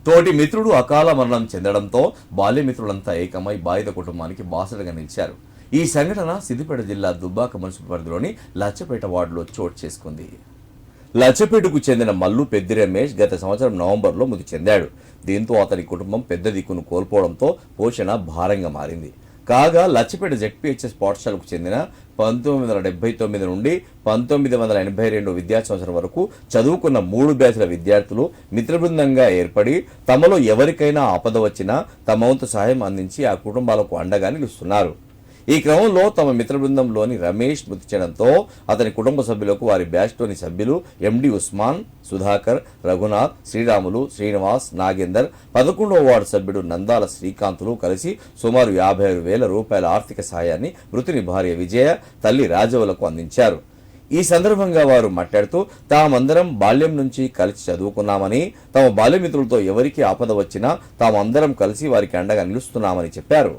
తోటి మిత్రుడు అకాల మరణం చెందడంతో బాల్యమిత్రులంతా ఏకమై బాధిత కుటుంబానికి బాసటగా నిలిచారు. ఈ సంఘటన సిద్దిపేట జిల్లా దుబ్బాక మున్సిపల్ పరిధిలోని లచ్చపేట వార్డులో చోటు చేసుకుంది. లచ్చపేటకు చెందిన మల్లు పెద్ది రమేష్ గత సంవత్సరం నవంబర్లో మృతి చెందాడు. దీంతో అతని కుటుంబం పెద్ద దిక్కును కోల్పోవడంతో పోషణ భారంగా మారింది. కాగా లచ్చపేట జెడ్పీహెచ్ఎస్ పాఠశాలకు చెందిన 1979 నుండి 1982 విద్యా సంవత్సరం వరకు చదువుకున్న 3 బ్యాచ్ల విద్యార్థులు మిత్రబృందంగా ఏర్పడి తమలో ఎవరికైనా ఆపద వచ్చినా తమ వంతు సహాయం అందించి ఆ కుటుంబాలకు అండగా నిలుస్తున్నారు. ఈ క్రమంలో తమ మిత్ర బృందంలోని రమేష్ మృతి చెందడంతో అతని కుటుంబ సభ్యులకు వారి బ్యాచ్లోని సభ్యులు ఎండి ఉస్మాన్, సుధాకర్, రఘునాథ్, శ్రీరాములు, శ్రీనివాస్, నాగేందర్, 11వ వార్డు సభ్యుడు నందాల శ్రీకాంతులు కలిసి సుమారు 56,000 రూపాయల ఆర్థిక సహాయాన్ని మృతుని భార్య విజయ, తల్లి రాజవులకు అందించారు. ఈ సందర్భంగా వారు మాట్లాడుతూ తామందరం బాల్యం నుంచి కలిసి చదువుకున్నామని, తమ బాల్యమిత్రులతో ఎవరికి ఆపద వచ్చినా తామందరం కలిసి వారికి అండగా నిలుస్తున్నామని చెప్పారు.